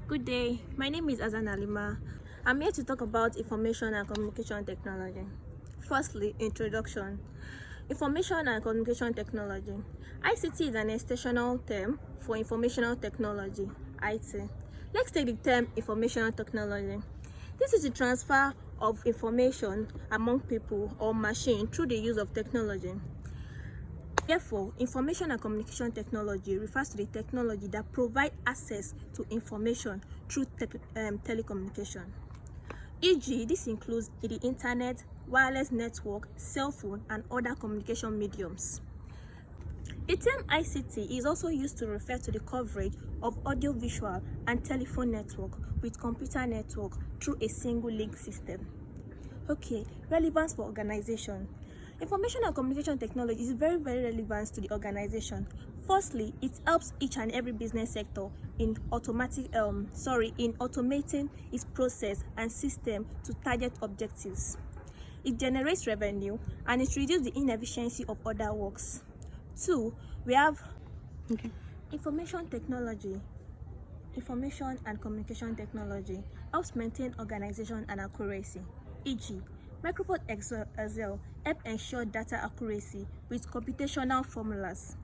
Good day, my name is Azan Alima. I'm here to talk about information and communication technology. Firstly, introduction. Information and communication technology. ICT is an extensional term for informational technology, IT. Let's take the term informational technology. This is the transfer of information among people or machine through the use of technology. Therefore, information and communication technology refers to the technology that provides access to information through telecommunication. E.g., this includes the internet, wireless network, cell phone, and other communication mediums. The term ICT is also used to refer to the coverage of audiovisual and telephone network with computer network through a single link system. Okay, relevance for organization. Information and communication technology is very relevant to the organization. Firstly, it helps each and every business sector in automating its process and system to target objectives. It generates revenue and it reduces the inefficiency of other works. 2, we have information technology. Information and communication technology helps maintain organization and accuracy. E.g., Microsoft Excel help ensure data accuracy with computational formulas.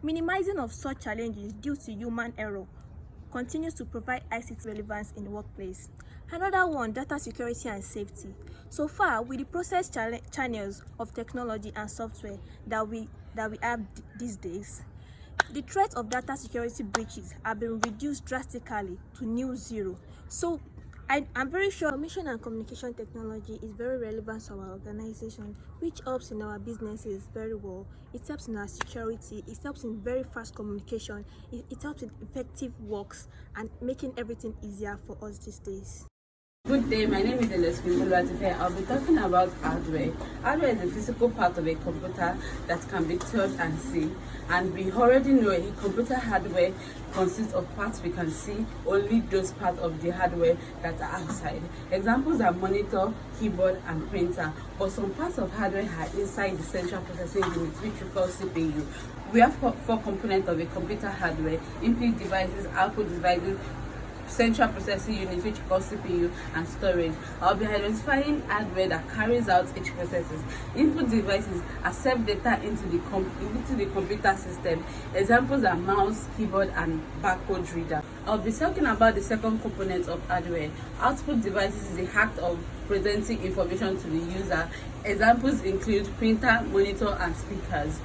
Minimizing of such challenges due to human error continues to provide ICT relevance in the workplace. Another one, data security and safety. So far, with the process channels of technology and software that we have these days, the threat of data security breaches have been reduced drastically to near zero. So I'm very sure information and communication technology is very relevant to our organization, which helps in our businesses very well. It helps in our security, it helps in very fast communication, it helps in effective works and making everything easier for us these days. Good day, my name is Elesmin. I'll be talking about hardware. Hardware is a physical part of a computer that can be touched and seen. And we already know a computer hardware consists of parts we can see, only those parts of the hardware that are outside. Examples are monitor, keyboard, and printer. But some parts of hardware are inside the central processing unit, which we call CPU. We have 4 components of a computer hardware: input devices, output devices, central processing unit, which we call CPU, and storage. I'll be identifying hardware that carries out each processes. Input devices accept data into the computer system. Examples are mouse, keyboard, and barcode reader. I'll be talking about the second component of hardware. Output devices is the act of presenting information to the user. Examples include printer, monitor, and speakers.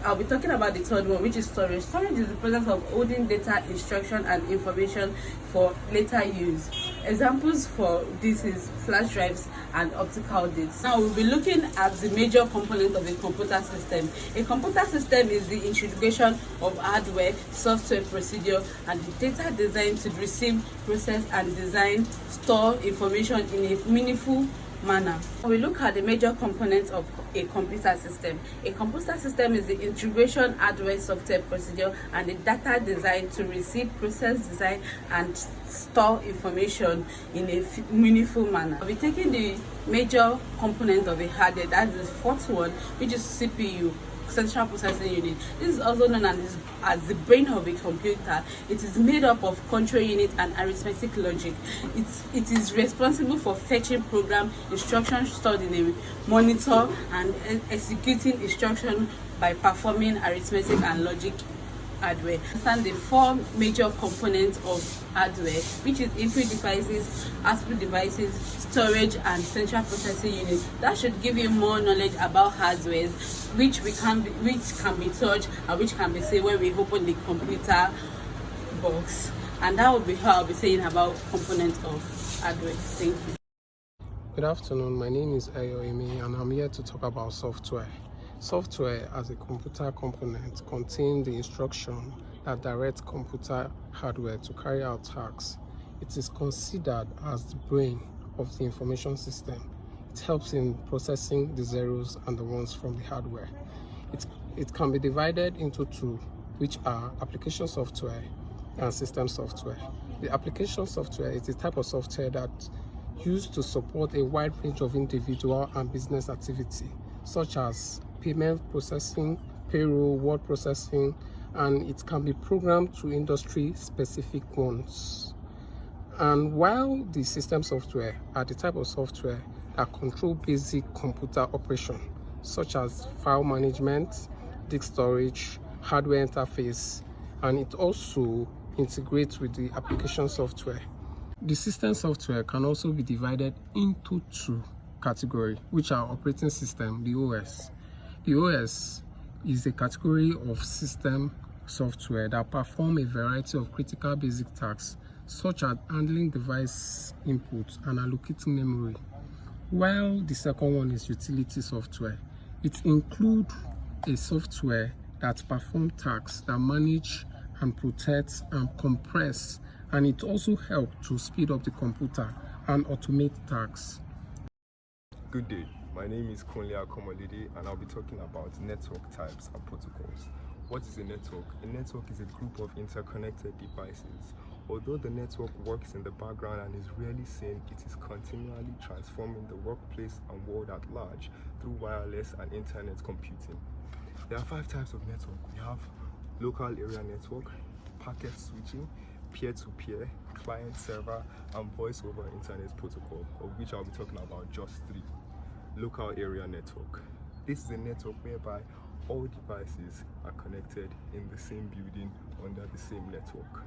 I'll be talking about the third one, which is storage. Storage is the process of holding data, instruction, and information for later use. Examples for this is flash drives and optical discs. Now we'll be looking at the major component of a computer system. A computer system is the integration of hardware, software, procedure, and the data designed to receive, process, and design, store information in a meaningful manner. We look at the major components of a computer system. A computer system is the integration, hardware, software, procedure, and the data designed to receive, process, design, and store information in a meaningful manner. We'll be taking the major component of a hardware, that's the fourth one, which is CPU, central processing unit. This is also known as the brain of a computer. It is made up of control unit and arithmetic logic. It is responsible for fetching program instructions stored in a monitor and executing instruction by performing arithmetic and logic hardware. And the 4 major components of hardware, which is input devices, output devices, storage, and central processing unit. That should give you more knowledge about hardware, which can be touched and which can be seen when we open the computer box. And that will be how I'll be saying about components of hardware. Thank you. Good afternoon, my name is Ayoimi and I'm here to talk about software. Software as a computer component contains the instruction that directs computer hardware to carry out tasks. It is considered as the brain of the information system. It helps in processing the zeros and the ones from the hardware. It can be divided into 2, which are application software and system software. The application software is the type of software that used to support a wide range of individual and business activity, such as payment processing, payroll, word processing, and it can be programmed to industry-specific ones. And while the system software are the type of software that control basic computer operation, such as file management, disk storage, hardware interface, and it also integrates with the application software. The system software can also be divided into two categories, which are operating system, the OS. The OS is a category of system software that perform a variety of critical basic tasks, such as handling device inputs and allocating memory. While the second one is utility software. It includes a software that performs tasks that manage and protect and compress, and it also helps to speed up the computer and automate tasks. Good day, my name is Kunle Akomolide and I'll be talking about network types and protocols. What is a network? A network is a group of interconnected devices. Although the network works in the background and is rarely seen, it is continually transforming the workplace and world at large through wireless and internet computing. There are 5 types of network. We have local area network, packet switching, peer-to-peer, client-server, and voice-over internet protocol, of which I'll be talking about just 3. Local area network. This is a network whereby all devices are connected in the same building under the same network.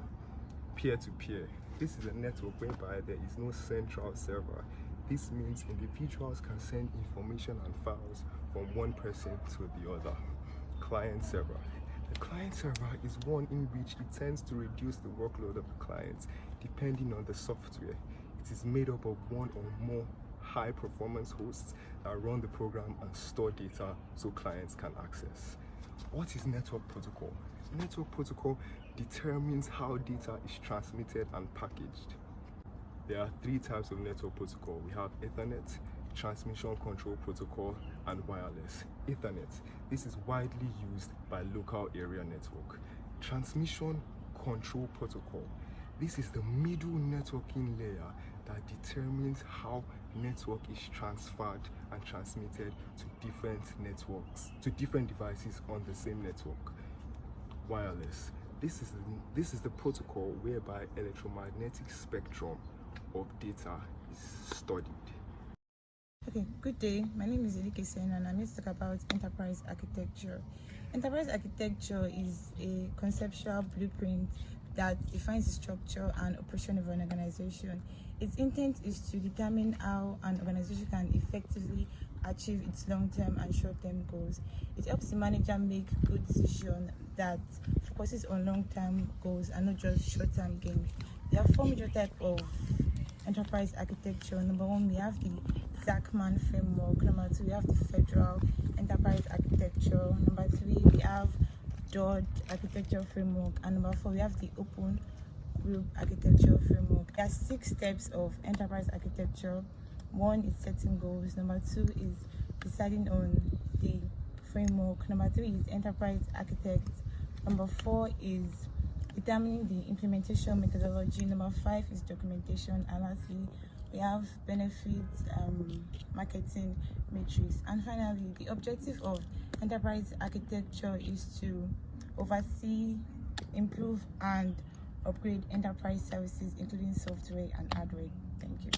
Peer-to-peer. This is a network whereby there is no central server. This means individuals can send information and files from one person to the other. Client server. The client server is one in which it tends to reduce the workload of the clients depending on the software. It is made up of one or more high performance hosts that run the program and store data so clients can access. What is network protocol? Network protocol determines how data is transmitted and packaged. There are 3 types of network protocol. We have Ethernet, transmission control protocol, and wireless. Ethernet. This is widely used by local area network. Transmission control protocol. This is the middle networking layer that determines how network is transferred and transmitted to different networks, to different devices on the same network. Wireless. This is the protocol whereby electromagnetic spectrum of data is studied. Okay, good day. My name is Elike Sen and I'm here to talk about enterprise architecture. Enterprise architecture is a conceptual blueprint that defines the structure and operation of an organization. Its intent is to determine how an organization can effectively achieve its long-term and short-term goals. It helps the manager make good decisions that focuses on long-term goals and not just short-term gains. There are 4 major types of enterprise architecture. Number 1, we have the Zachman framework. Number 2, we have the federal enterprise architecture. Number 3, we have Dodge architecture framework, and number 4, we have the open group architecture framework. There are 6 steps of enterprise architecture. 1 is setting goals. Number 2 is deciding on the framework. Number 3 is enterprise architect. Number 4 is determining the implementation methodology. Number 5 is documentation. And lastly, we have benefits, marketing matrix. And finally, the objective of enterprise architecture is to oversee, improve, and upgrade enterprise services, including software and hardware. Thank you.